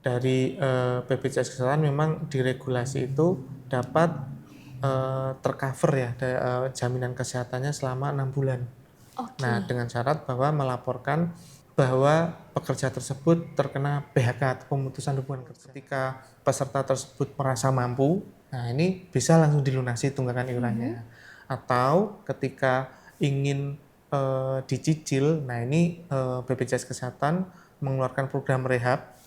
Dari BPJS Kesehatan memang diregulasi itu dapat tercover ya jaminan kesehatannya selama 6 bulan. Oke. Nah, dengan syarat bahwa melaporkan bahwa pekerja tersebut terkena PHK atau pemutusan hubungan kerja. Ketika peserta tersebut merasa mampu, nah ini bisa langsung dilunasi tunggakan iurannya. Atau ketika ingin dicicil, nah ini BPJS Kesehatan mengeluarkan program rehab.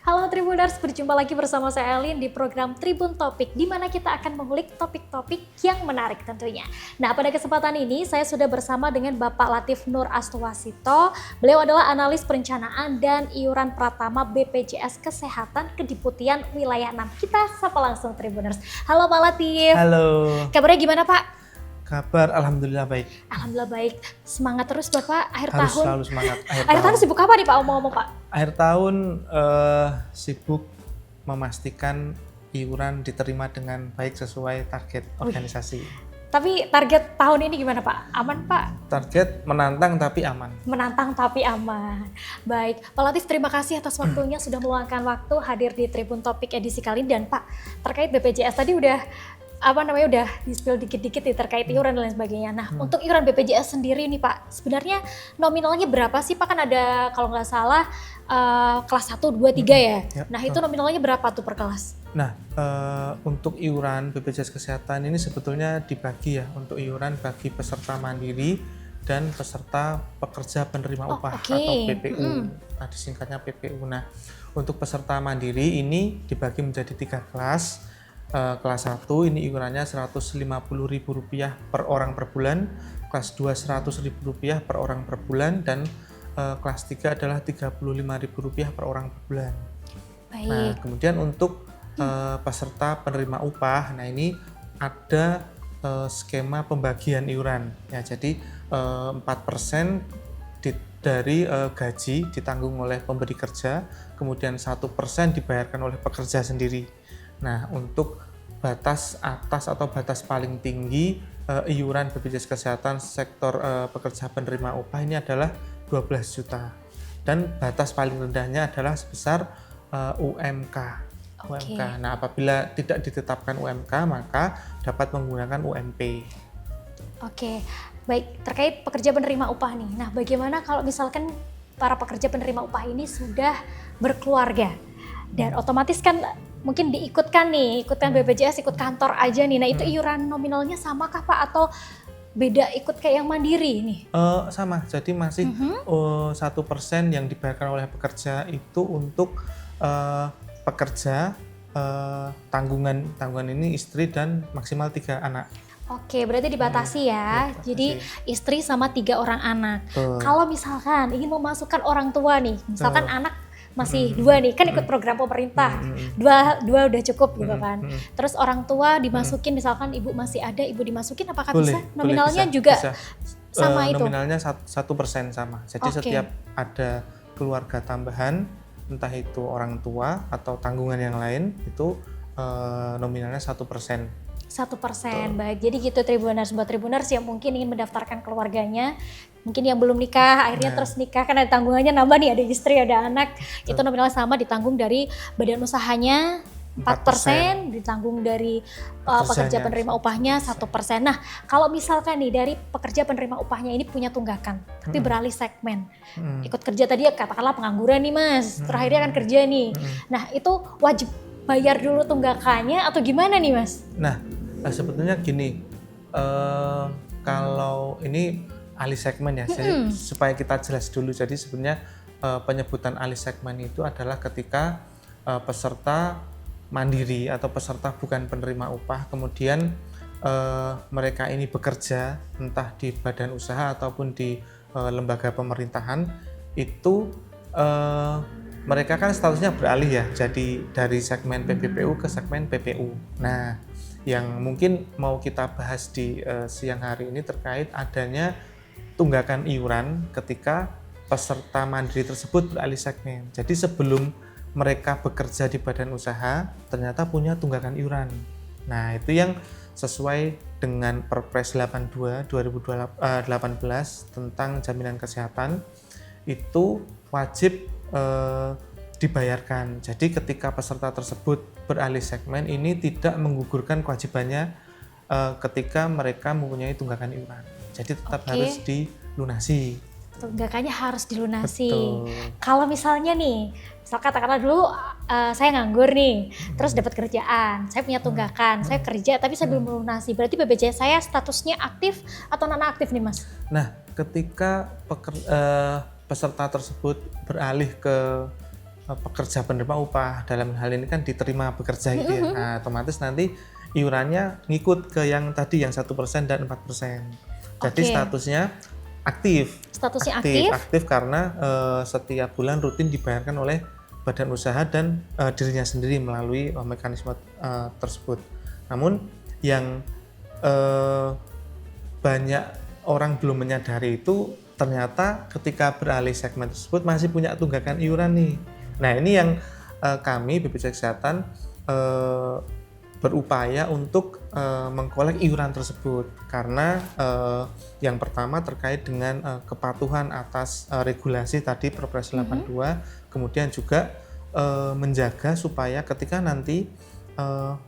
Halo Tribuners, berjumpa lagi bersama saya Elin di program Tribun Topik, di mana kita akan mengulik topik-topik yang menarik tentunya. Nah, pada kesempatan ini saya sudah bersama dengan Bapak Latif Nur Astuwasito. Beliau adalah analis perencanaan dan iuran pratama BPJS Kesehatan Kediputian Wilayah 6. Kita sapa langsung Tribuners. Halo Pak Latif. Halo. Kabarnya gimana Pak? Kabar alhamdulillah baik. Alhamdulillah baik. Semangat terus Bapak akhir Harus tahun. selalu semangat. Akhir tahun sibuk apa nih Pak omong-omong Pak? Akhir tahun sibuk memastikan iuran diterima dengan baik sesuai target organisasi. Tapi target tahun ini gimana Pak? Aman Pak? Target menantang tapi aman. Menantang tapi aman. Baik, Pak Latif terima kasih atas waktunya sudah meluangkan waktu hadir di Tribun Topik edisi kali ini. Dan Pak, terkait BPJS tadi udah udah di-spill dikit-dikit nih terkait iuran dan lain sebagainya. Nah, untuk iuran BPJS sendiri nih Pak, sebenarnya nominalnya berapa sih Pak? Kan ada kalau nggak salah kelas 1, 2, 3 ya. Nah, itu nominalnya berapa tuh per kelas? Nah, untuk iuran BPJS Kesehatan ini sebetulnya dibagi ya untuk iuran bagi peserta mandiri dan peserta pekerja penerima upah atau PPU. Nah, disingkatnya PPU. Nah, untuk peserta mandiri ini dibagi menjadi 3 kelas. Kelas 1 ini iurannya Rp150.000 per orang per bulan, kelas 2 Rp100.000 per orang per bulan, dan kelas 3 adalah Rp35.000 per orang per bulan. Baik. Nah, kemudian untuk peserta penerima upah, nah ini ada skema pembagian iuran ya, jadi 4% dari gaji ditanggung oleh pemberi kerja, kemudian 1% dibayarkan oleh pekerja sendiri. Nah, untuk batas atas atau batas paling tinggi iuran BPJS Kesehatan sektor pekerja penerima upah ini adalah 12 juta. Dan batas paling rendahnya adalah sebesar UMK. UMK. Nah, apabila tidak ditetapkan UMK, maka dapat menggunakan UMP. Oke, baik, terkait pekerja penerima upah nih. Nah, bagaimana kalau misalkan para pekerja penerima upah ini sudah berkeluarga dan otomatis kan mungkin ikutkan BPJS, ikut kantor aja nih. Nah, itu iuran nominalnya sama kah Pak atau beda ikut kayak yang mandiri nih? Sama, jadi masih 1% yang dibayarkan oleh pekerja itu untuk pekerja, tanggungan ini istri dan maksimal 3 anak. Oke, berarti dibatasi ya. Jadi istri sama 3 orang anak. Kalau misalkan ingin memasukkan orang tua nih, misalkan anak masih 2 nih, kan ikut program pemerintah, dua udah cukup gitu kan. Terus orang tua dimasukin, misalkan ibu masih ada, ibu dimasukin, apakah bisa? Nominalnya bisa, juga bisa. sama itu? Nominalnya 1% sama, jadi setiap ada keluarga tambahan, entah itu orang tua atau tanggungan yang lain, itu nominalnya 1%. 1%, baik. Jadi gitu Tribuners, buat Tribuners yang mungkin ingin mendaftarkan keluarganya, mungkin yang belum nikah, akhirnya terus nikah, kan ada tanggungannya nambah nih, ada istri, ada anak, itu nominalnya sama ditanggung dari badan usahanya, 4% ditanggung dari pekerja penerima upahnya 1%. Nah, kalau misalkan nih dari pekerja penerima upahnya ini punya tunggakan, tapi beralih segmen, ikut kerja tadi ya katakanlah pengangguran nih Mas, terakhirnya kan kerja nih. Nah, itu wajib bayar dulu tunggakannya atau gimana nih Mas? Nah, sebetulnya gini, kalau ini alih segmen ya, jadi supaya kita jelas dulu. Jadi sebenarnya penyebutan alih segmen itu adalah ketika peserta mandiri atau peserta bukan penerima upah, kemudian mereka ini bekerja entah di badan usaha ataupun di lembaga pemerintahan, itu mereka kan statusnya beralih ya, jadi dari segmen PBPU ke segmen PPU. Nah, yang mungkin mau kita bahas di siang hari ini terkait adanya tunggakan iuran ketika peserta mandiri tersebut beralih segmen. Jadi sebelum mereka bekerja di badan usaha, ternyata punya tunggakan iuran. Nah, itu yang sesuai dengan Perpres 82 2018 tentang jaminan kesehatan itu wajib dibayarkan. Jadi ketika peserta tersebut beralih segmen ini tidak menggugurkan kewajibannya ketika mereka mempunyai tunggakan iuran. Jadi tetap harus dilunasi. Tunggakannya harus dilunasi. Betul. Kalau misalnya nih, misal katakanlah dulu saya nganggur nih, terus dapat kerjaan, saya punya tunggakan, saya kerja tapi saya belum melunasi. Berarti BPJS saya statusnya aktif atau non aktif nih Mas? Nah, ketika peserta tersebut beralih ke pekerja penerima upah, dalam hal ini kan diterima bekerja gitu ya. Nah, otomatis nanti iurannya ngikut ke yang tadi yang 1% dan 4%. Jadi statusnya aktif. Statusnya aktif? Aktif karena setiap bulan rutin dibayarkan oleh badan usaha dan dirinya sendiri melalui mekanisme tersebut. Namun yang banyak orang belum menyadari itu ternyata ketika beralih segmen tersebut masih punya tunggakan iuran nih. Nah ini yang kami BPJS Kesehatan berupaya untuk mengkolek iuran tersebut karena yang pertama terkait dengan kepatuhan atas regulasi tadi Perpres 82, kemudian juga menjaga supaya ketika nanti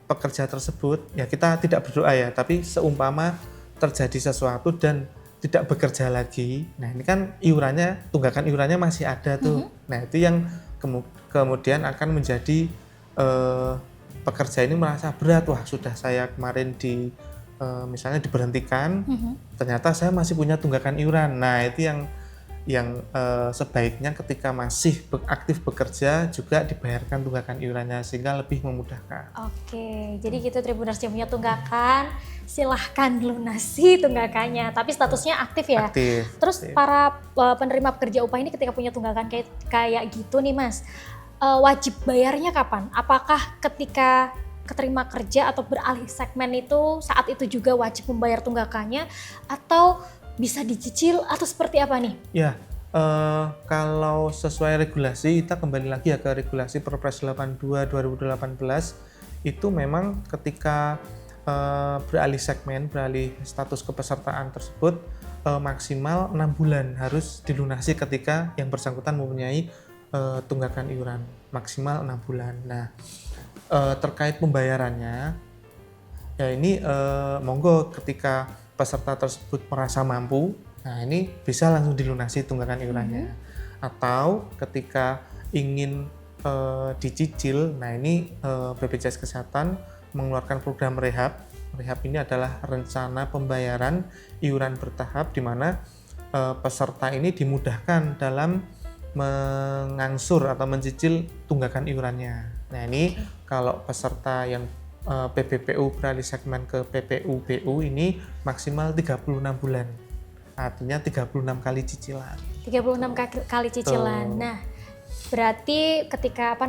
pekerja tersebut, ya kita tidak berdoa ya, tapi seumpama terjadi sesuatu dan tidak bekerja lagi, nah ini kan iurannya, tunggakan iurannya masih ada tuh. Nah itu yang kemudian akan menjadi pekerja ini merasa berat, wah sudah saya kemarin misalnya diberhentikan, ternyata saya masih punya tunggakan iuran. Nah itu yang sebaiknya ketika masih aktif bekerja juga dibayarkan tunggakan iurannya sehingga lebih memudahkan. Oke, jadi gitu Tribuners yang punya tunggakan, silahkan lunasi tunggakannya, tapi statusnya aktif ya. Aktif. Terus aktif. Para penerima pekerja upah ini ketika punya tunggakan kayak gitu nih Mas, wajib bayarnya kapan? Apakah ketika keterima kerja atau beralih segmen itu saat itu juga wajib membayar tunggakannya atau bisa dicicil atau seperti apa nih? Ya, kalau sesuai regulasi kita kembali lagi ya ke regulasi Perpres 82 2018 itu memang ketika beralih segmen, beralih status kepesertaan tersebut maksimal 6 bulan harus dilunasi ketika yang bersangkutan mempunyai tunggakan iuran maksimal 6 bulan. Nah, terkait pembayarannya, ya ini monggo ketika peserta tersebut merasa mampu, nah ini bisa langsung dilunasi tunggakan iurannya. Atau ketika ingin dicicil, nah ini BPJS Kesehatan mengeluarkan program rehab. Rehab ini adalah rencana pembayaran iuran bertahap di mana peserta ini dimudahkan dalam mengangsur atau mencicil tunggakan iurannya. Nah ini kalau peserta yang PBPU beralih segmen ke PPU-BU ini maksimal 36 bulan. Artinya 36 kali cicilan. 36 kali cicilan. Nah, berarti ketika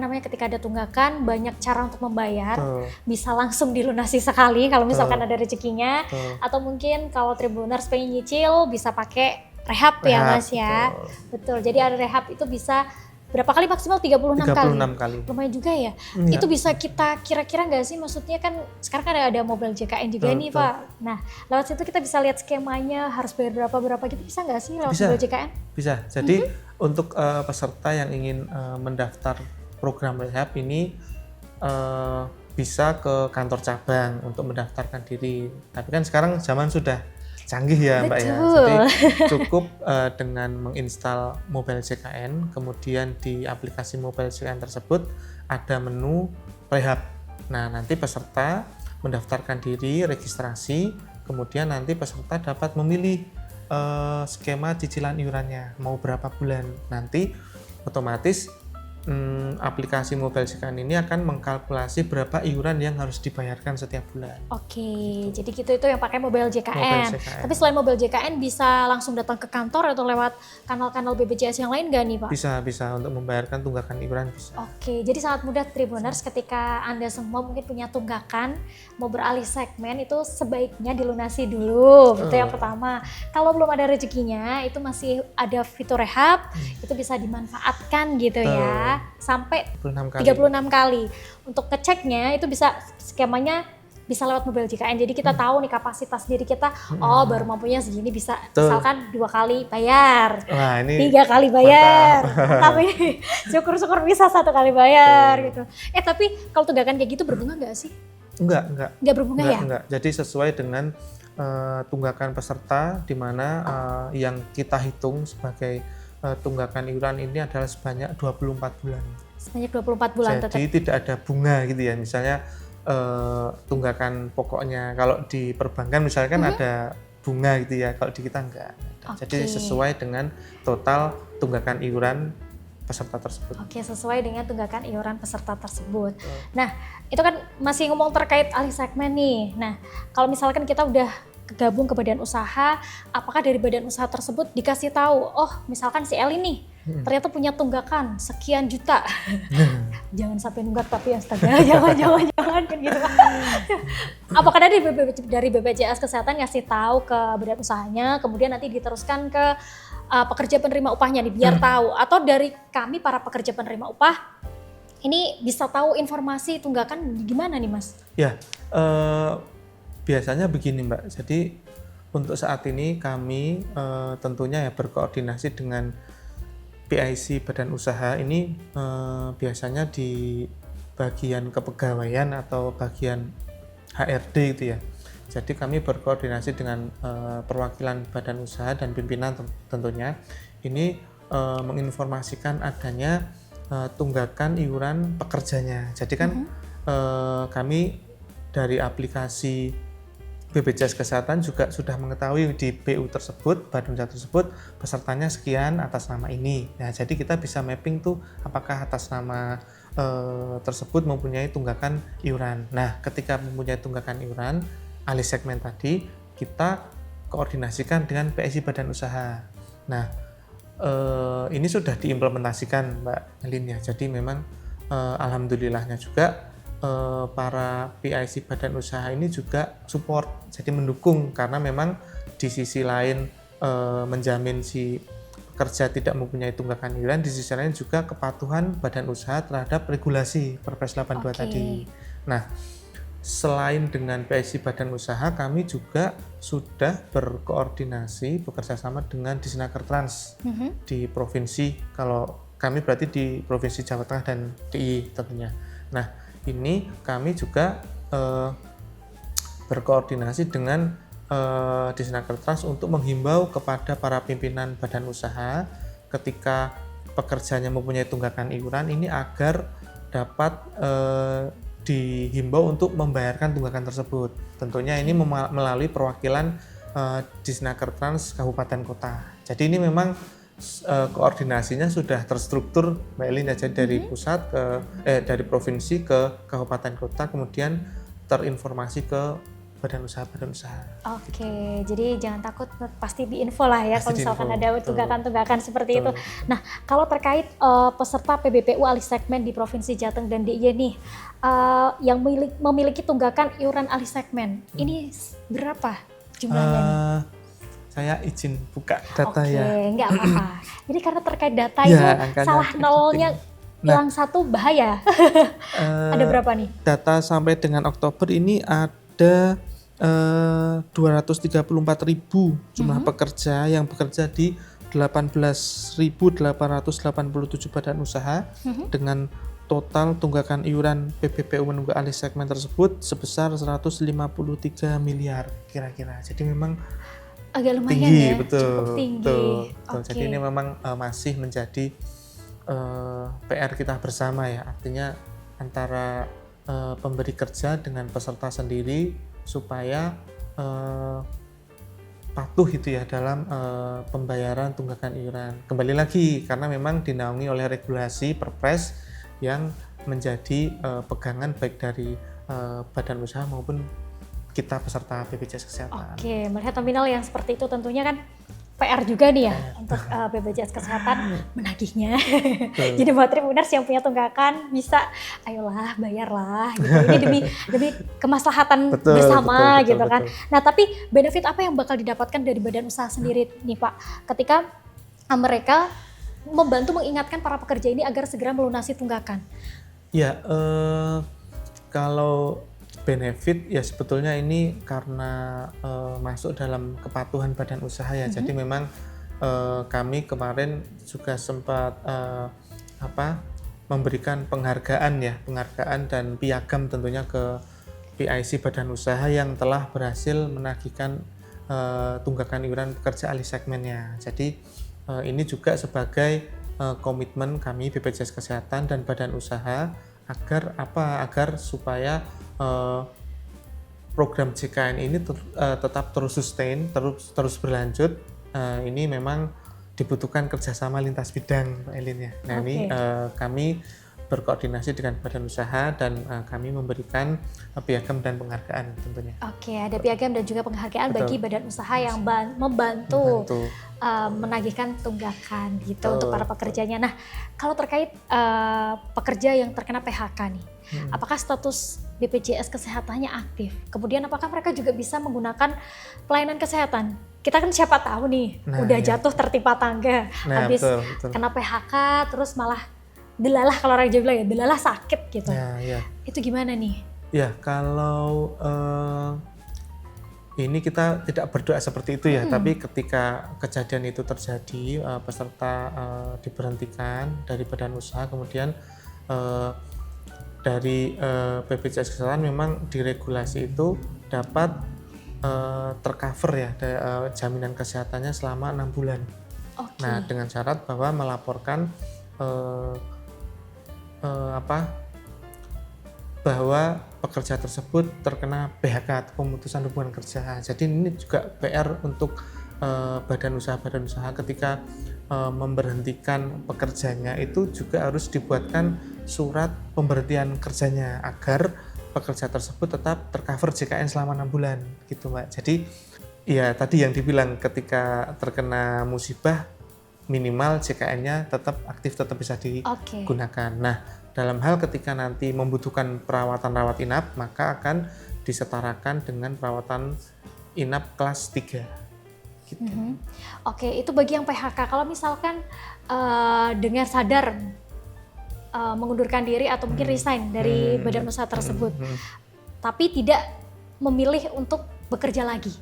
ada tunggakan banyak cara untuk membayar. Bisa langsung dilunasi sekali kalau misalkan ada rezekinya, atau mungkin kalau Tribuners pengen nyicil bisa pakai rehab ya Mas ya. Betul. Jadi ada rehab itu bisa berapa kali maksimal 36 kali. Lumayan juga ya. Itu bisa kita kira-kira nggak sih, maksudnya kan sekarang kan ada mobile JKN juga nih Pak. Nah lewat situ kita bisa lihat skemanya harus bayar berapa gitu, bisa nggak sih lewat mobile JKN? Bisa. Jadi untuk peserta yang ingin mendaftar program rehab ini bisa ke kantor cabang untuk mendaftarkan diri. Tapi kan sekarang zaman sudah canggih ya Mbak ya, jadi cukup dengan menginstal mobile JKN, kemudian di aplikasi mobile JKN tersebut ada menu rehab. Nah nanti peserta mendaftarkan diri, registrasi, kemudian nanti peserta dapat memilih skema cicilan iurannya mau berapa bulan. Nanti otomatis aplikasi mobile JKN ini akan mengkalkulasi berapa iuran yang harus dibayarkan setiap bulan. Oke, jadi gitu itu yang pakai mobile JKN. Tapi selain mobile JKN bisa langsung datang ke kantor atau lewat kanal-kanal BPJS yang lain nggak nih Pak? Bisa untuk membayarkan tunggakan iuran bisa. Oke, jadi sangat mudah Tribuners ketika Anda semua mungkin punya tunggakan mau beralih segmen itu sebaiknya dilunasi dulu. Itu yang pertama. Kalau belum ada rezekinya itu masih ada fitur rehab, itu bisa dimanfaatkan gitu ya. Sampai 36 kali. Untuk ngeceknya itu bisa skemanya bisa lewat mobile JKN. Jadi kita tahu nih kapasitas diri kita, oh baru mampunya segini, bisa misalkan 2 kali bayar, Wah, ini 3 kali bayar, tapi syukur-syukur bisa 1 kali bayar gitu. Tapi kalau tunggakan kayak gitu berbunga nggak sih? Enggak Berbunga ya? Enggak. Jadi sesuai dengan tunggakan peserta, di mana yang kita hitung sebagai tunggakan iuran ini adalah sebanyak 24 bulan. Sebanyak 24 bulan. Jadi tidak ada bunga gitu ya, misalnya tunggakan pokoknya. Kalau di perbankan misalnya kan ada bunga gitu ya, kalau di kita enggak. Jadi sesuai dengan total tunggakan iuran peserta tersebut. Oke, sesuai dengan tunggakan iuran peserta tersebut. Nah, itu kan masih ngomong terkait alih segmen nih. Nah, kalau misalkan kita udah gabung ke badan usaha, apakah dari badan usaha tersebut dikasih tahu, oh misalkan si Eli nih ternyata punya tunggakan sekian juta. Jangan sampai nunggak tapi astaga, jangan kan gitu. Apakah dari BPJS Kesehatan ngasih tahu ke badan usahanya, kemudian nanti diteruskan ke pekerja penerima upahnya nih biar tahu, atau dari kami para pekerja penerima upah ini bisa tahu informasi tunggakan gimana nih Mas? Ya, biasanya begini Mbak, jadi untuk saat ini kami tentunya ya berkoordinasi dengan PIC badan usaha ini biasanya di bagian kepegawaian atau bagian HRD gitu ya. Jadi kami berkoordinasi dengan perwakilan badan usaha dan pimpinan tentunya ini menginformasikan adanya tunggakan iuran pekerjanya. Jadi kan kami dari aplikasi BPJS Kesehatan juga sudah mengetahui di BU tersebut, badan usaha tersebut pesertanya sekian atas nama ini. Nah, jadi kita bisa mapping tuh apakah atas nama tersebut mempunyai tunggakan iuran. Nah, ketika mempunyai tunggakan iuran alih segmen tadi, kita koordinasikan dengan PSI badan usaha. Nah, ini sudah diimplementasikan Mbak Elin ya. Jadi memang alhamdulillahnya juga para PIC badan usaha ini juga support, jadi mendukung, karena memang di sisi lain menjamin si pekerja tidak mempunyai tunggakan iuran, di sisi lain juga kepatuhan badan usaha terhadap regulasi Perpres 82 tadi. Nah, selain dengan PIC badan usaha, kami juga sudah berkoordinasi bekerjasama dengan Disnaker Trans di provinsi. Kalau kami berarti di Provinsi Jawa Tengah dan DIY tentunya. Nah, ini kami juga berkoordinasi dengan Disnaker Trans untuk menghimbau kepada para pimpinan badan usaha ketika pekerjanya mempunyai tunggakan iuran ini agar dapat dihimbau untuk membayarkan tunggakan tersebut. Tentunya ini melalui perwakilan Disnaker Trans kabupaten kota. Jadi ini memang koordinasinya sudah terstruktur Mbak Elin, jadi dari pusat ke dari provinsi ke kabupaten kota, kemudian terinformasi ke badan usaha. Oke, jadi jangan takut, pasti diinfo lah ya kalau misalkan ada tunggakan-tunggakan seperti itu. Nah, kalau terkait peserta PBPU alih segmen di Provinsi Jateng dan DIY nih yang memiliki tunggakan iuran alih segmen, ini berapa jumlahnya nih? Saya izin buka data ya. Oke, nggak apa-apa. Jadi karena terkait data itu salah nolnya hilang satu bahaya. Ada berapa nih? Data sampai dengan Oktober ini ada 234.000 jumlah pekerja yang bekerja di 18.887 badan usaha dengan total tunggakan iuran PBPU menunggu alih segmen tersebut sebesar 153 miliar kira-kira. Jadi memang agak lumayan tinggi, ya, betul, cukup tinggi. Betul. Jadi ini memang masih menjadi PR kita bersama ya, artinya antara pemberi kerja dengan peserta sendiri supaya patuh itu ya dalam pembayaran tunggakan iuran. Kembali lagi karena memang dinaungi oleh regulasi Perpres yang menjadi pegangan baik dari badan usaha maupun kita peserta BPJS Kesehatan. Oke, melihat nominal yang seperti itu tentunya kan PR juga nih ya untuk BPJS Kesehatan menagihnya. Jadi buat Tribuners yang punya tunggakan bisa, ayolah bayarlah gitu. Ini demi kemaslahatan bersama gitu kan. Nah, tapi benefit apa yang bakal didapatkan dari badan usaha sendiri nih Pak ketika mereka membantu mengingatkan para pekerja ini agar segera melunasi tunggakan? Ya, kalau benefit ya sebetulnya ini karena masuk dalam kepatuhan badan usaha ya. Jadi memang kami kemarin juga sempat memberikan penghargaan dan piagam tentunya ke PIC badan usaha yang telah berhasil menagihkan tunggakan iuran pekerja alih segmennya. Jadi ini juga sebagai komitmen kami BPJS Kesehatan dan badan usaha agar supaya program JKN ini tetap terus sustain, terus berlanjut. Ini memang dibutuhkan kerjasama lintas bidang, Mbak Elin ya. Nah ini kami berkoordinasi dengan badan usaha dan kami memberikan piagam dan penghargaan tentunya. Oke, ada piagam dan juga penghargaan bagi badan usaha yang membantu menagihkan tunggakan gitu untuk para pekerjanya. Nah, kalau terkait pekerja yang terkena PHK nih, apakah status BPJS Kesehatannya aktif? Kemudian apakah mereka juga bisa menggunakan pelayanan kesehatan? Kita kan siapa tahu nih, udah jatuh tertimpa tangga, habis kena PHK, terus malah delalah, kalau orang Jawa bilang ya, delalah sakit gitu. Itu gimana nih? Ya, kalau ini kita tidak berdoa seperti itu ya, tapi ketika kejadian itu terjadi, peserta diberhentikan dari badan usaha, kemudian dari BPJS Kesehatan memang diregulasi itu dapat tercover ya jaminan kesehatannya selama 6 bulan. Nah, dengan syarat bahwa melaporkan bahwa pekerja tersebut terkena PHK atau pemutusan hubungan kerja. Jadi ini juga PR untuk badan usaha ketika memberhentikan pekerjanya itu juga harus dibuatkan surat pemberhentian kerjanya agar pekerja tersebut tetap tercover JKN selama 6 bulan gitu Mbak. Jadi ya tadi yang dibilang ketika terkena musibah minimal JKN-nya tetap aktif, tetap bisa digunakan. Nah, dalam hal ketika nanti membutuhkan perawatan rawat inap, maka akan disetarakan dengan perawatan inap kelas 3. Gitu. Oke, itu bagi yang PHK. Kalau misalkan dengan sadar mengundurkan diri atau mungkin resign dari badan usaha tersebut, tapi tidak memilih untuk bekerja lagi,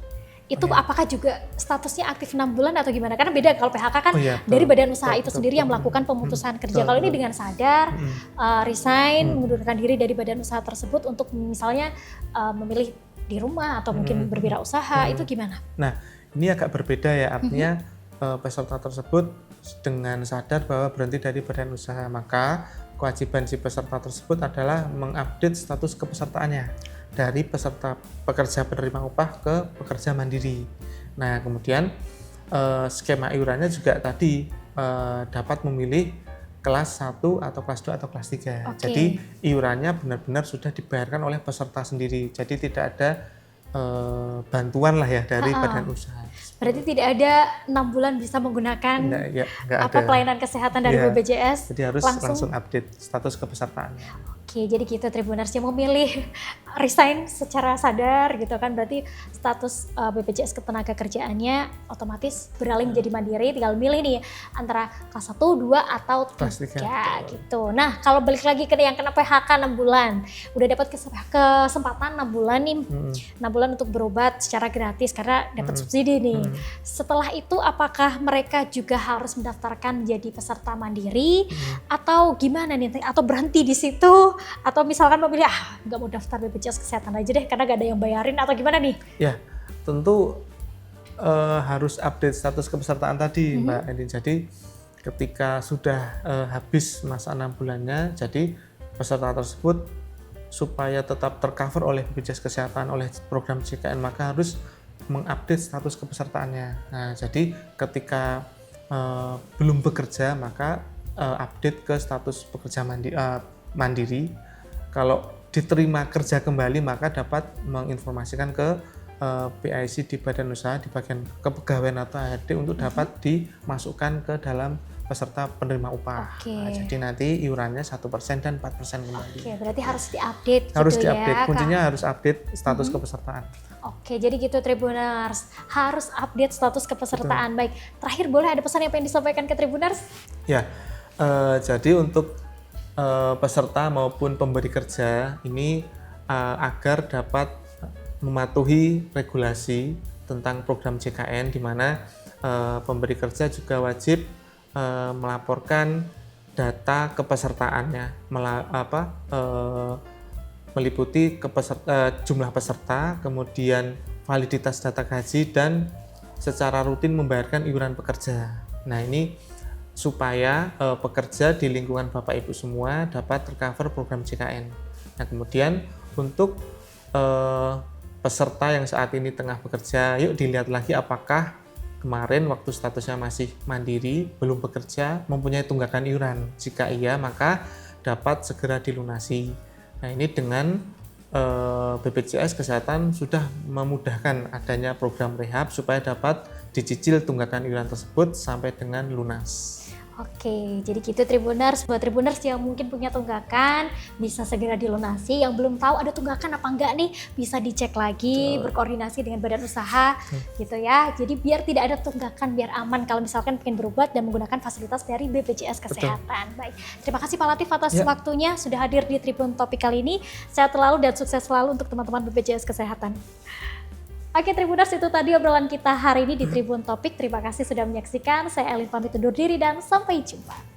itu apakah juga statusnya aktif 6 bulan atau gimana? Karena beda kalau PHK kan dari badan usaha itu sendiri yang melakukan pemutusan kerja. Kalau ini dengan sadar, resign, mengundurkan diri dari badan usaha tersebut untuk misalnya memilih di rumah atau mungkin berwirausaha, itu gimana? Nah, ini agak berbeda ya, artinya peserta tersebut dengan sadar bahwa berhenti dari badan usaha, maka kewajiban si peserta tersebut adalah mengupdate status kepesertaannya dari pekerja penerima upah ke pekerja mandiri. Nah, kemudian skema iurannya juga tadi dapat memilih kelas 1 atau kelas 2 atau kelas 3. Jadi iurannya benar-benar sudah dibayarkan oleh peserta sendiri. Jadi tidak ada bantuan lah ya dari badan usaha. Berarti tidak ada 6 bulan bisa menggunakan pelayanan kesehatan dari BPJS. Jadi harus langsung update status kepesertaannya. Oke, jadi kita Tribuners yang memilih resign secara sadar gitu kan, berarti status BPJS Ketenagakerjaannya otomatis beralih menjadi mandiri, tinggal milih nih antara kelas 1, 2 atau 3 gitu. Nah, kalau balik lagi ke yang kena PHK 6 bulan, udah dapat kesempatan 6 bulan nih, 6 bulan untuk berobat secara gratis karena dapat subsidi nih. Setelah itu apakah mereka juga harus mendaftarkan menjadi peserta mandiri atau gimana nih, atau berhenti di situ? Atau misalkan memilih nggak mau daftar BPJS Kesehatan aja deh karena nggak ada yang bayarin, atau gimana nih? Ya, tentu harus update status kepesertaan tadi Mbak Endin. Jadi ketika sudah habis masa 6 bulannya, jadi peserta tersebut supaya tetap tercover oleh BPJS Kesehatan oleh program JKN maka harus mengupdate status kepesertaannya. Nah, jadi ketika belum bekerja maka update ke status pekerja mandiri. Kalau diterima kerja kembali maka dapat menginformasikan ke PIC di badan usaha di bagian kepegawaian atau HRD untuk dapat dimasukkan ke dalam peserta penerima upah. Nah, jadi nanti iurannya 1% dan 4% kembali. Berarti harus diupdate harus gitu diupdate. Ya. Kuncinya harus update status kepesertaan. Jadi gitu Tribuners, harus update status kepesertaan. Baik, terakhir boleh ada pesan yang pengen disampaikan ke Tribuners? Ya, jadi untuk peserta maupun pemberi kerja ini agar dapat mematuhi regulasi tentang program JKN, di mana pemberi kerja juga wajib melaporkan data kepesertaannya, meliputi jumlah peserta, kemudian validitas data gaji, dan secara rutin membayarkan iuran pekerja. Nah, ini supaya pekerja di lingkungan Bapak Ibu semua dapat tercover program JKN. Nah, kemudian untuk peserta yang saat ini tengah bekerja, yuk dilihat lagi apakah kemarin waktu statusnya masih mandiri, belum bekerja, mempunyai tunggakan iuran. Jika iya, maka dapat segera dilunasi. Nah, ini dengan BPJS Kesehatan sudah memudahkan adanya program rehab supaya dapat dicicil tunggakan iuran tersebut sampai dengan lunas. Oke, jadi gitu Tribuners, buat Tribuners yang mungkin punya tunggakan bisa segera dilunasi. Yang belum tahu ada tunggakan apa enggak nih, bisa dicek lagi, berkoordinasi dengan badan usaha gitu ya. Jadi biar tidak ada tunggakan, biar aman kalau misalkan pengen berobat dan menggunakan fasilitas dari BPJS Kesehatan. Baik, terima kasih Pak Latif atas waktunya sudah hadir di Tribun Topik kali ini. Sehat selalu dan sukses selalu untuk teman-teman BPJS Kesehatan. Oke Tribuners, itu tadi obrolan kita hari ini di Tribun Topik. Terima kasih sudah menyaksikan. Saya Elin pamit undur diri dan sampai jumpa.